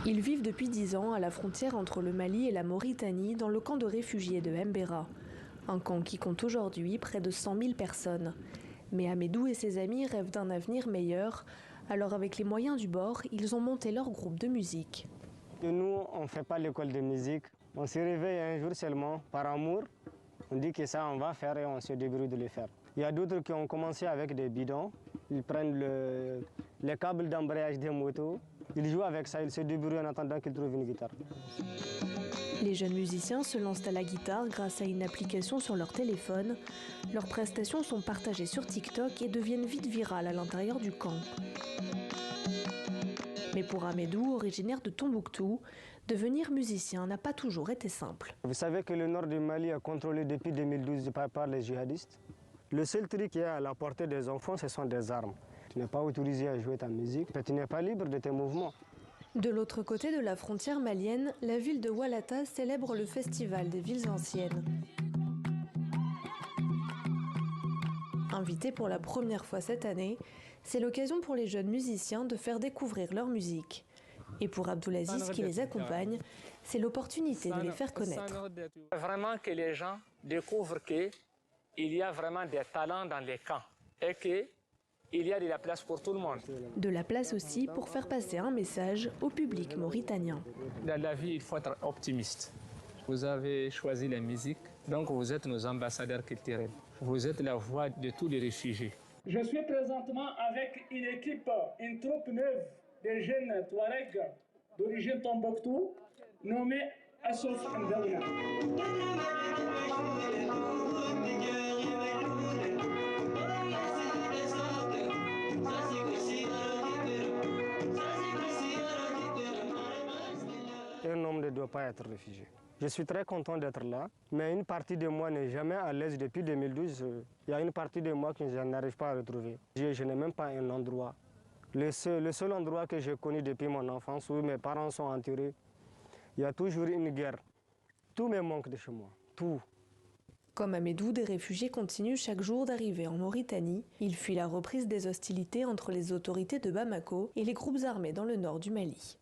Ils vivent depuis 10 ans à la frontière entre le Mali et la Mauritanie dans le camp de réfugiés de Mbera. Un camp qui compte aujourd'hui près de 100 000 personnes. Mais Amédou et ses amis rêvent d'un avenir meilleur. Alors avec les moyens du bord, ils ont monté leur groupe de musique. Nous, on ne fait pas l'école de musique. On se réveille un jour seulement par amour. On dit que ça, on va faire et on se débrouille de le faire. Il y a d'autres qui ont commencé avec des bidons. Ils prennent les câbles d'embrayage des motos. Ils jouent avec ça, ils se débrouillent en attendant qu'ils trouvent une guitare. Les jeunes musiciens se lancent à la guitare grâce à une application sur leur téléphone. Leurs prestations sont partagées sur TikTok et deviennent vite virales à l'intérieur du camp. Mais pour Amédou, originaire de Tombouctou, devenir musicien n'a pas toujours été simple. Vous savez que le nord du Mali est contrôlé depuis 2012 par les djihadistes. Le seul truc qui est à la portée des enfants, ce sont des armes. Tu n'es pas autorisé à jouer ta musique, tu n'es pas libre de tes mouvements. De l'autre côté de la frontière malienne, la ville de Oualata célèbre le festival des villes anciennes. Invité pour la première fois cette année, c'est l'occasion pour les jeunes musiciens de faire découvrir leur musique. Et pour Abdoulaziz qui les accompagne, c'est l'opportunité de les faire connaître. Vraiment que les gens découvrent qu'il y a vraiment des talents dans les camps et qu'il y a de la place pour tout le monde. De la place aussi pour faire passer un message au public mauritanien. Dans la vie, il faut être optimiste. Vous avez choisi la musique, donc vous êtes nos ambassadeurs culturels. Vous êtes la voix de tous les réfugiés. Je suis présentement avec une équipe, une troupe neuve de jeunes Touaregs d'origine Tombouctou, nommée Assouf Ndaouna. Un homme ne doit pas être réfugié. Je suis très content d'être là, mais une partie de moi n'est jamais à l'aise depuis 2012. Il y a une partie de moi que je n'arrive pas à retrouver. Je n'ai même pas un endroit. Le seul endroit que j'ai connu depuis mon enfance, où mes parents sont enterrés, il y a toujours une guerre. Tout me manque de chez moi, tout. Comme Amédou, des réfugiés continuent chaque jour d'arriver en Mauritanie. Ils fuient la reprise des hostilités entre les autorités de Bamako et les groupes armés dans le nord du Mali.